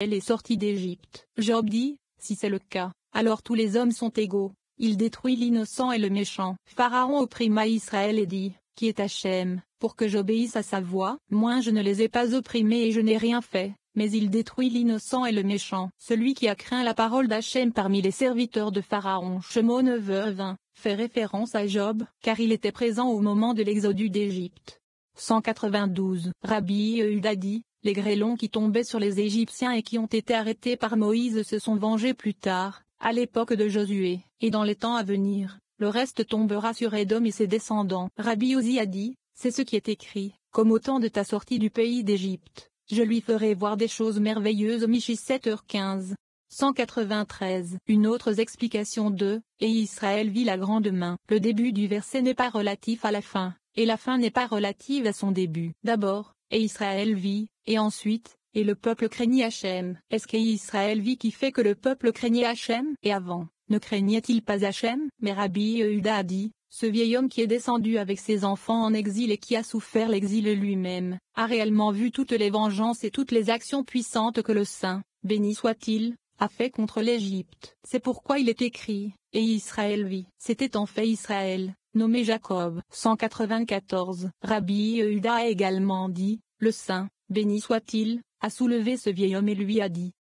est sorti d'Égypte. Job dit, si c'est le cas, alors tous les hommes sont égaux. Il détruit l'innocent et le méchant. Pharaon opprima Israël et dit, qui est Hachem, pour que j'obéisse à sa voix? Moi je ne les ai pas opprimés et je n'ai rien fait, mais il détruit l'innocent et le méchant. Celui qui a craint la parole d'Hachem parmi les serviteurs de Pharaon. Shemot 9:20, fait référence à Job, car il était présent au moment de l'exode d'Égypte. 192. Rabbi Yehuda dit, les grêlons qui tombaient sur les Égyptiens et qui ont été arrêtés par Moïse se sont vengés plus tard, à l'époque de Josué, et dans les temps à venir, le reste tombera sur Édom et ses descendants. Rabbi Uzi a dit, c'est ce qui est écrit, comme au temps de ta sortie du pays d'Égypte, je lui ferai voir des choses merveilleuses. Michi 7h15. 193. Une autre explication de, et Israël vit la grande main. Le début du verset n'est pas relatif à la fin, et la fin n'est pas relative à son début. D'abord, et Israël vit, et ensuite, et le peuple craignit Hachem. Est-ce qu'Israël vit qui fait que le peuple craignait Hachem? Et avant, ne craignait-il pas Hachem? Mais Rabbi Yehuda a dit, ce vieil homme qui est descendu avec ses enfants en exil et qui a souffert l'exil lui-même, a réellement vu toutes les vengeances et toutes les actions puissantes que le Saint, béni soit-il, a fait contre l'Égypte. C'est pourquoi il est écrit, et Israël vit. C'était en fait Israël, nommé Jacob. 194. Rabbi Yehuda a également dit, le Saint, béni soit-il, a soulevé ce vieil homme et lui a dit,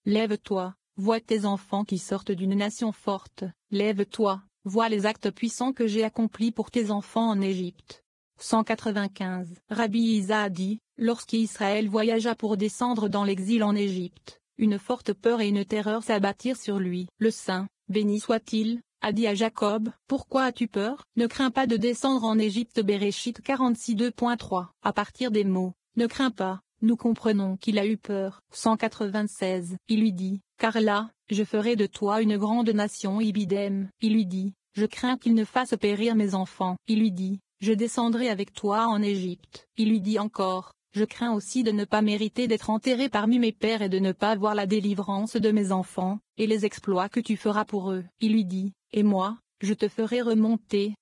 lève-toi, vois tes enfants qui sortent d'une nation forte, lève-toi, vois les actes puissants que j'ai accomplis pour tes enfants en Égypte. 195. Rabbi Isa a dit, lorsqu'Israël voyagea pour descendre dans l'exil en Égypte, une forte peur et une terreur s'abattirent sur lui. Le Saint, béni soit-il, a dit à Jacob, pourquoi as-tu peur? Ne crains pas de descendre en Égypte. Bereshit 46:2.3. À partir des mots, ne crains pas, nous comprenons qu'il a eu peur. 196. Il lui dit, car là, je ferai de toi une grande nation. Ibidem. Il lui dit, je crains qu'il ne fasse périr mes enfants. Il lui dit, je descendrai avec toi en Égypte. Il lui dit encore, je crains aussi de ne pas mériter d'être enterré parmi mes pères et de ne pas voir la délivrance de mes enfants, et les exploits que tu feras pour eux. Il lui dit, et moi, je te ferai remonter,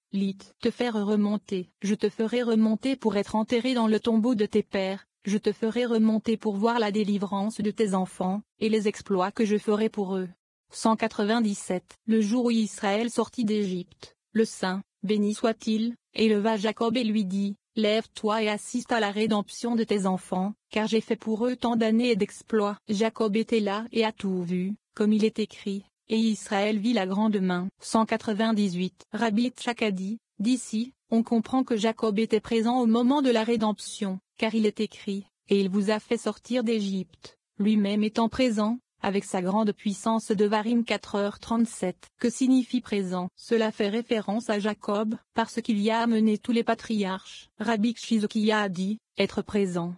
te faire remonter. Je te ferai remonter pour être enterré dans le tombeau de tes pères, je te ferai remonter pour voir la délivrance de tes enfants, et les exploits que je ferai pour eux. 197. Le jour où Israël sortit d'Égypte, le Saint, béni soit-il, éleva Jacob et lui dit, lève-toi et assiste à la rédemption de tes enfants, car j'ai fait pour eux tant d'années et d'exploits. Jacob était là et a tout vu, comme il est écrit, et Israël vit la grande main. 198. Rabbi Tchak a dit, d'ici, on comprend que Jacob était présent au moment de la rédemption, car il est écrit, et il vous a fait sortir d'Égypte, lui-même étant présent, avec sa grande puissance. Devarim 4h37. Que signifie présent? Cela fait référence à Jacob, parce qu'il y a amené tous les patriarches. Rabbi Chizokia a dit, être présent,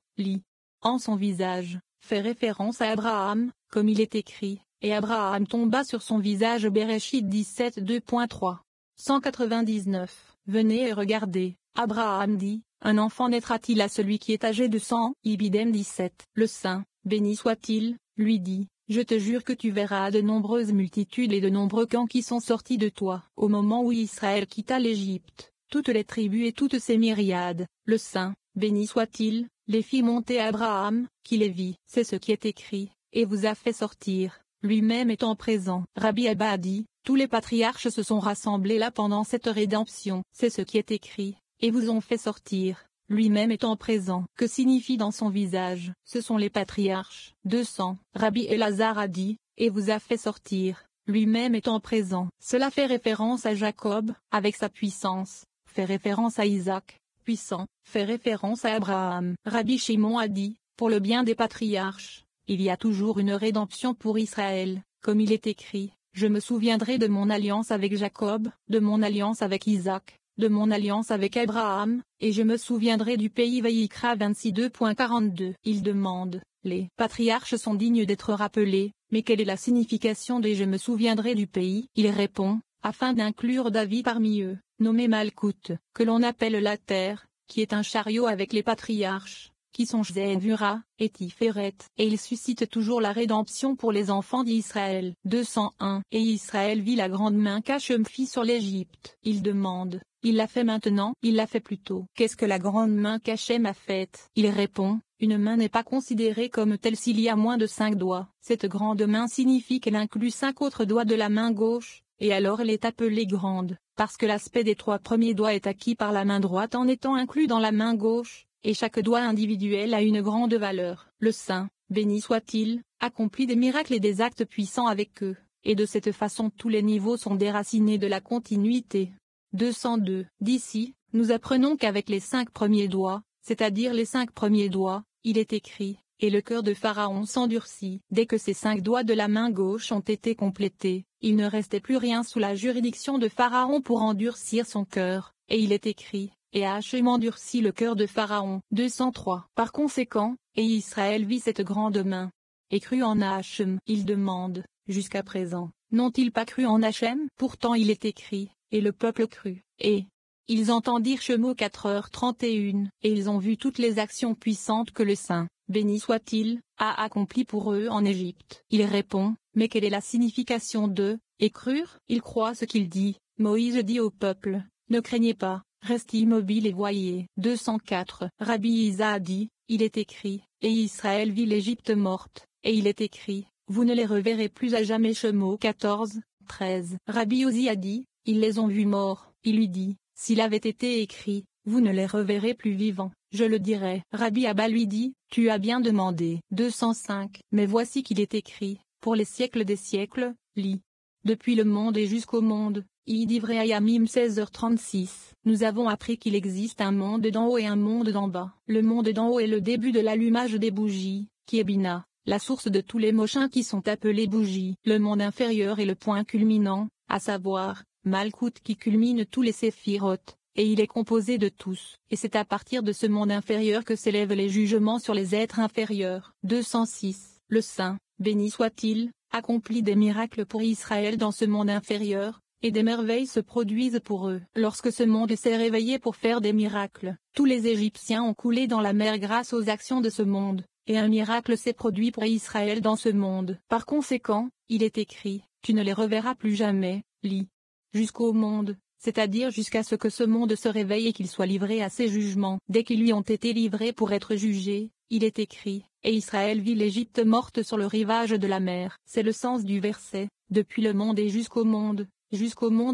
en son visage, fait référence à Abraham, comme il est écrit, et Abraham tomba sur son visage. Bereshit 17:2.3. 199. Venez et regardez, Abraham dit, un enfant naîtra-t-il à celui qui est âgé de 100 ans? Ibidem 17. Le Saint, béni soit-il, lui dit, je te jure que tu verras de nombreuses multitudes et de nombreux camps qui sont sortis de toi. Au moment où Israël quitta l'Égypte, toutes les tribus et toutes ces myriades, le Saint, béni soit-il, les fit monter à Abraham, qui les vit. C'est ce qui est écrit, et vous a fait sortir, lui-même étant présent. Rabbi Abba a dit, tous les patriarches se sont rassemblés là pendant cette rédemption. C'est ce qui est écrit, et vous ont fait sortir, lui-même étant présent. Que signifie dans son visage? Ce sont les patriarches. 200. Rabbi Elazar a dit, et vous a fait sortir, lui-même étant présent. Cela fait référence à Jacob, avec sa puissance, fait référence à Isaac, puissant, fait référence à Abraham. Rabbi Shimon a dit, pour le bien des patriarches, il y a toujours une rédemption pour Israël, comme il est écrit, je me souviendrai de mon alliance avec Jacob, de mon alliance avec Isaac, de mon alliance avec Abraham, et je me souviendrai du pays. Vayikra 26:2.42. Il demande, les patriarches sont dignes d'être rappelés, mais quelle est la signification des je me souviendrai du pays? Il répond, afin d'inclure David parmi eux, nommé Malkout, que l'on appelle la terre, qui est un chariot avec les patriarches, qui sont Zévura, et Tiferet, et il suscite toujours la rédemption pour les enfants d'Israël. 201. Et Israël vit la grande main qu'Hachem fit sur l'Égypte. Il demande, il l'a fait maintenant, il l'a fait plus tôt. Qu'est-ce que la grande main qu'Hachem a faite? Il répond, une main n'est pas considérée comme telle s'il y a moins de 5 doigts. Cette grande main signifie qu'elle inclut 5 autres doigts de la main gauche, et alors elle est appelée grande, parce que l'aspect des 3 premiers doigts est acquis par la main droite en étant inclus dans la main gauche, et chaque doigt individuel a une grande valeur. Le Saint, béni soit-il, accomplit des miracles et des actes puissants avec eux, et de cette façon tous les niveaux sont déracinés de la continuité. 202. D'ici, nous apprenons qu'avec les 5 premiers doigts, c'est-à-dire les 5 premiers doigts, il est écrit, et le cœur de Pharaon s'endurcit. Dès que ces 5 doigts de la main gauche ont été complétés, il ne restait plus rien sous la juridiction de Pharaon pour endurcir son cœur, et il est écrit, et Hachem endurcit le cœur de Pharaon. 203. Par conséquent, et Israël vit cette grande main, et crut en Hachem. Il demande, jusqu'à présent, n'ont-ils pas cru en Hachem? Pourtant il est écrit, et le peuple crut, et ils entendirent Shemot 4h31, et ils ont vu toutes les actions puissantes que le Saint, béni soit-il, a accomplies pour eux en Égypte. Il répond, mais quelle est la signification de « et crurent » Il croit ce qu'il dit. Moïse dit au peuple, ne craignez pas, restez immobile et voyez. 204. Rabbi Isa a dit, il est écrit, et Israël vit l'Égypte morte, et il est écrit, vous ne les reverrez plus à jamais. Shemot 14:13. Rabbi Ozi a dit, ils les ont vus morts. Il lui dit, s'il avait été écrit, vous ne les reverrez plus vivants, je le dirais. Rabbi Abba lui dit, tu as bien demandé. 205. Mais voici qu'il est écrit, pour les siècles des siècles, lis. Depuis le monde et jusqu'au monde, Yamim 16h36. Nous avons appris qu'il existe un monde d'en haut et un monde d'en bas. Le monde d'en haut est le début de l'allumage des bougies, qui est Bina, la source de tous les mochins qui sont appelés bougies. Le monde inférieur est le point culminant, à savoir, Malkout qui culmine tous les séphirotes, et il est composé de tous, et c'est à partir de ce monde inférieur que s'élèvent les jugements sur les êtres inférieurs. 206. Le Saint, béni soit-il, accomplit des miracles pour Israël dans ce monde inférieur, et des merveilles se produisent pour eux. Lorsque ce monde s'est réveillé pour faire des miracles, tous les Égyptiens ont coulé dans la mer grâce aux actions de ce monde, et un miracle s'est produit pour Israël dans ce monde. Par conséquent, il est écrit, tu ne les reverras plus jamais, lis. Jusqu'au monde, c'est-à-dire jusqu'à ce que ce monde se réveille et qu'il soit livré à ses jugements. Dès qu'ils lui ont été livrés pour être jugés, il est écrit, et Israël vit l'Égypte morte sur le rivage de la mer. C'est le sens du verset, depuis le monde et jusqu'au monde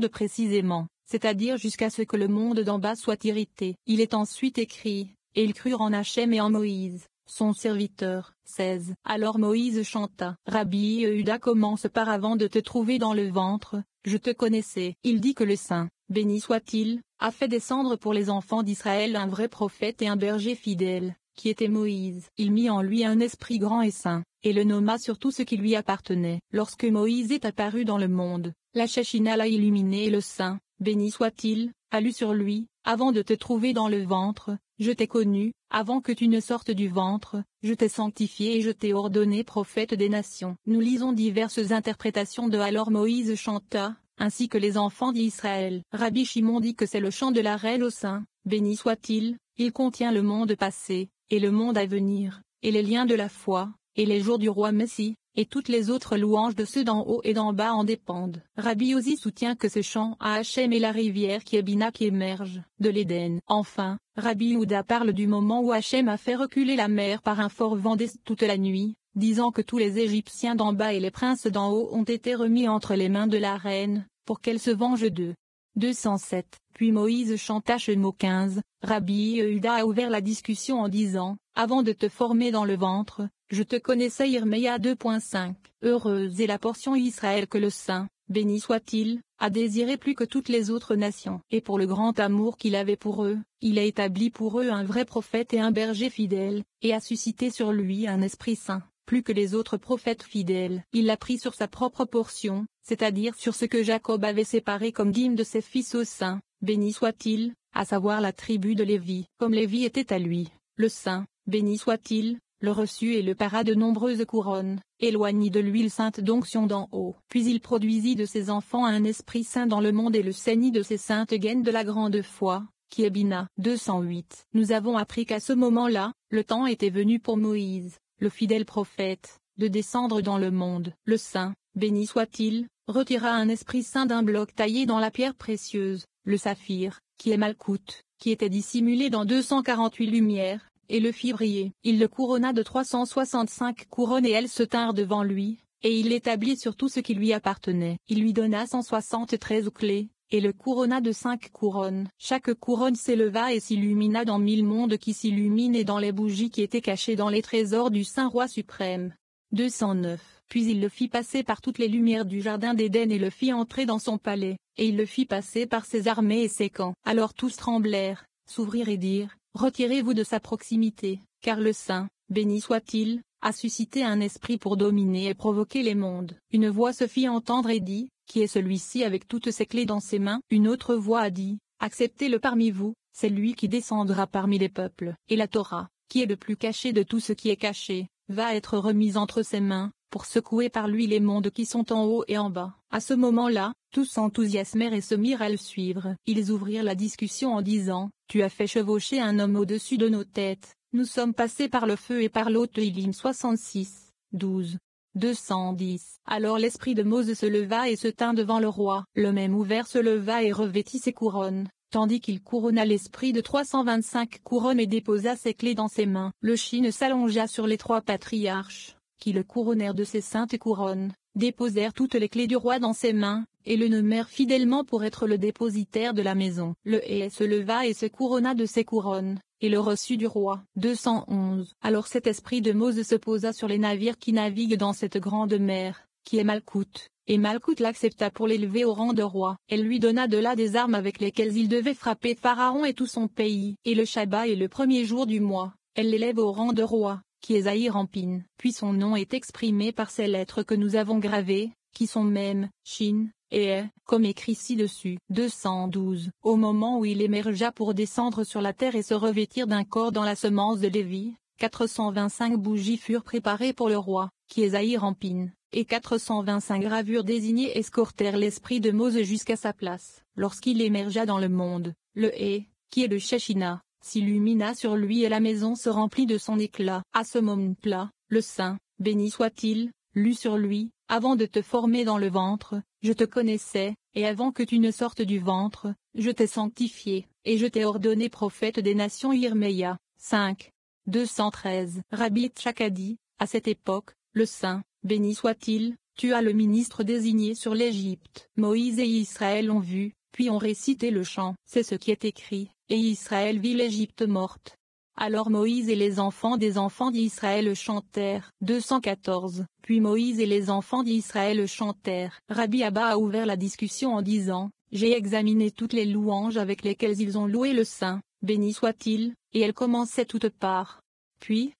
précisément, c'est-à-dire jusqu'à ce que le monde d'en bas soit irrité. Il est ensuite écrit, et ils crurent en Hachem et en Moïse, son serviteur. 16. Alors Moïse chanta. Rabbi Yehuda commence par avant de te trouver dans le ventre, je te connaissais. Il dit que le Saint, béni soit-il, a fait descendre pour les enfants d'Israël un vrai prophète et un berger fidèle, qui était Moïse. Il mit en lui un esprit grand et saint, et le nomma sur tout ce qui lui appartenait. Lorsque Moïse est apparu dans le monde, la Shechina l'a illuminé et le Saint, béni soit-il, a lu sur lui, avant de te trouver dans le ventre, je t'ai connu, avant que tu ne sortes du ventre, je t'ai sanctifié et je t'ai ordonné prophète des nations. Nous lisons diverses interprétations de Alors Moïse chanta, ainsi que les enfants d'Israël. Rabbi Shimon dit que c'est le chant de la reine au Saint, béni soit-il, il contient le monde passé, et le monde à venir, et les liens de la foi, et les jours du roi Messie, et toutes les autres louanges de ceux d'en haut et d'en bas en dépendent. Rabbi Ozi soutient que ce chant à Hachem est la rivière qui est Bina qui émerge de l'Éden. Enfin, Rabbi Yehuda parle du moment où Hachem a fait reculer la mer par un fort vent d'est toute la nuit, disant que tous les Égyptiens d'en bas et les princes d'en haut ont été remis entre les mains de la reine, pour qu'elle se venge d'eux. 207. Puis Moïse chanta Shemot 15, Rabbi Yehuda a ouvert la discussion en disant, avant de te former dans le ventre, je te connaissais. Irméia 2.5. Heureuse est la portion Israël que le Saint, béni soit-il, a désiré plus que toutes les autres nations. Et pour le grand amour qu'il avait pour eux, il a établi pour eux un vrai prophète et un berger fidèle, et a suscité sur lui un esprit saint, plus que les autres prophètes fidèles. Il l'a pris sur sa propre portion, c'est-à-dire sur ce que Jacob avait séparé comme dîme de ses fils au Saint, béni soit-il, à savoir la tribu de Lévi. Comme Lévi était à lui, le Saint, béni soit-il, le reçut et le para de nombreuses couronnes, éloignit de l'huile sainte d'onction d'en haut. Puis il produisit de ses enfants un esprit saint dans le monde et le saignit de ses saintes gaines de la grande foi, qui est Bina. 208. Nous avons appris qu'à ce moment-là, le temps était venu pour Moïse, le fidèle prophète, de descendre dans le monde. Le Saint, béni soit-il, retira un esprit saint d'un bloc taillé dans la pierre précieuse, le saphir, qui est Malkout, qui était dissimulé dans 248 lumières, et le fit briller. Il le couronna de 365 couronnes et elles se tinrent devant lui, et il l'établit sur tout ce qui lui appartenait. Il lui donna 173 clés, et le couronna de 5 couronnes. Chaque couronne s'éleva et s'illumina dans 1000 mondes qui s'illuminent et dans les bougies qui étaient cachées dans les trésors du Saint Roi suprême. 209. Puis il le fit passer par toutes les lumières du jardin d'Éden et le fit entrer dans son palais, et il le fit passer par ses armées et ses camps. Alors tous tremblèrent, s'ouvrirent et dirent, retirez-vous de sa proximité, car le Saint, béni soit-il, a suscité un esprit pour dominer et provoquer les mondes. Une voix se fit entendre et dit, qui est celui-ci avec toutes ses clés dans ses mains? Une autre voix a dit, acceptez-le parmi vous, c'est lui qui descendra parmi les peuples. Et la Torah, qui est le plus caché de tout ce qui est caché, va être remise entre ses mains, pour secouer par lui les mondes qui sont en haut et en bas. À ce moment-là, tous s'enthousiasmèrent et se mirent à le suivre. Ils ouvrirent la discussion en disant, tu as fait chevaucher un homme au-dessus de nos têtes, nous sommes passés par le feu et par l'eau. Tehillim 66, 12. 210. Alors l'esprit de Mose se leva et se tint devant le roi. Le même ouvert se leva et revêtit ses couronnes, tandis qu'il couronna l'esprit de 325 couronnes et déposa ses clés dans ses mains. Le Chine s'allongea sur les 3 patriarches, qui le couronnèrent de ses saintes couronnes, déposèrent toutes les clés du roi dans ses mains, et le nommèrent fidèlement pour être le dépositaire de la maison. Le Hé se leva et se couronna de ses couronnes, et le reçut du roi. 211. Alors cet esprit de Mose se posa sur les navires qui naviguent dans cette grande mer, qui est Malkout, et Malkout l'accepta pour l'élever au rang de roi. Elle lui donna de là des armes avec lesquelles il devait frapper Pharaon et tout son pays. Et le Shabbat est le premier jour du mois, elle l'élève au rang de roi, qui est Zahir Ampin. Puis son nom est exprimé par ces lettres que nous avons gravées, qui sont Mem, Shin, et comme écrit ci-dessus. 212. Au moment où il émergea pour descendre sur la terre et se revêtir d'un corps dans la semence de Lévi, 425 bougies furent préparées pour le roi, qui est Zahir Ampin, et 425 gravures désignées escortèrent l'esprit de Mose jusqu'à sa place. Lorsqu'il émergea dans le monde, le Hé, qui est le Shechina, s'illumina sur lui et la maison se remplit de son éclat. À ce moment-là, le Saint, béni soit-il, lut sur lui, avant de te former dans le ventre, je te connaissais, et avant que tu ne sortes du ventre, je t'ai sanctifié, et je t'ai ordonné prophète des nations. Yirmeya 5. 213. Rabbi Tchak a dit, à cette époque, le Saint, béni soit-il, tua le ministre désigné sur l'Égypte. Moïse et Israël ont vu, puis ont récité le chant. C'est ce qui est écrit, et Israël vit l'Égypte morte. Alors Moïse et les enfants des enfants d'Israël chantèrent. 214. Puis Moïse et les enfants d'Israël chantèrent. Rabbi Abba a ouvert la discussion en disant, j'ai examiné toutes les louanges avec lesquelles ils ont loué le Saint, béni soit-il, et elles commençaient toutes par. Puis,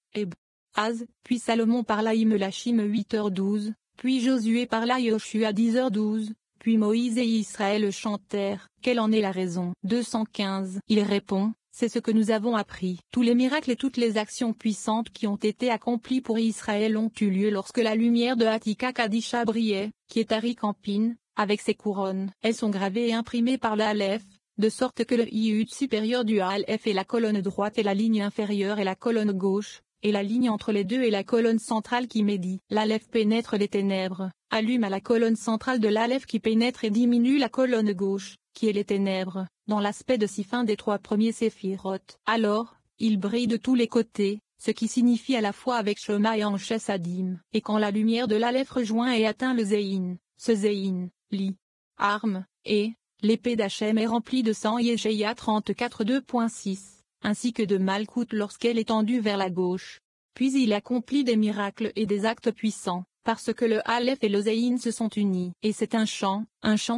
Az, puis Salomon parla Melachim 8h12, puis Josué parla Yoshua 10h12, puis Moïse et Israël chantèrent. Quelle en est la raison? 215. Il répond, c'est ce que nous avons appris. Tous les miracles et toutes les actions puissantes qui ont été accomplies pour Israël ont eu lieu lorsque la lumière de Hatika Kadisha brillait, qui est Arik Ampin, avec ses couronnes. Elles sont gravées et imprimées par le Aleph, de sorte que le Yud supérieur du Aleph est la colonne droite et la ligne inférieure est la colonne gauche, et la ligne entre les deux est la colonne centrale qui médit. L'Aleph pénètre les ténèbres, allume à la colonne centrale de l'Aleph qui pénètre et diminue la colonne gauche, qui est les ténèbres, dans l'aspect de si fin des 3 premiers séphirotes. Alors, il brille de tous les côtés, ce qui signifie à la fois avec Shema et Anches Adim. Et quand la lumière de l'Aleph rejoint et atteint le Zéhin, ce Zéhin, li, arme, et, l'épée d'Hachem est remplie de sang. Yeshaïa 34 2.6, ainsi que de Malkout lorsqu'elle est tendue vers la gauche. Puis il accomplit des miracles et des actes puissants, parce que le Aleph et le Zéhin se sont unis. Et c'est un chant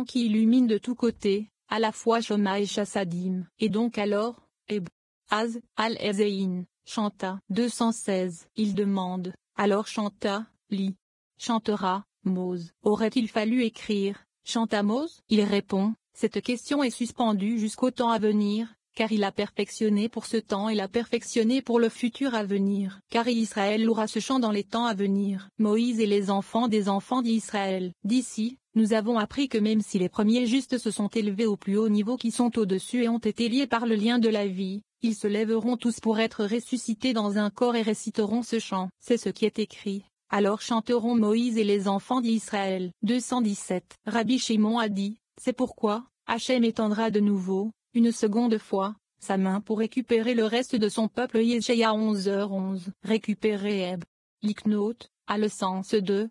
qui illumine de tous côtés, à la fois Shema et Chassadim. Et donc alors, Az, Al-Zéhin, chanta. 216. Il demande, alors chanta, li. Chantera, Mose. Aurait-il fallu écrire, chanta Mose? Il répond, cette question est suspendue jusqu'au temps à venir, car il a perfectionné pour ce temps et l'a perfectionné pour le futur à venir. Car Israël louera ce chant dans les temps à venir. Moïse et les enfants des enfants d'Israël. D'ici, nous avons appris que même si les premiers justes se sont élevés au plus haut niveau qui sont au-dessus et ont été liés par le lien de la vie, ils se lèveront tous pour être ressuscités dans un corps et réciteront ce chant. C'est ce qui est écrit. Alors chanteront Moïse et les enfants d'Israël. 217. Rabbi Shimon a dit, c'est pourquoi, Hachem étendra de nouveau, une seconde fois, sa main pour récupérer le reste de son peuple. Yeshaïa 11h11. Récupérer Heb. L'Iknote, a le sens de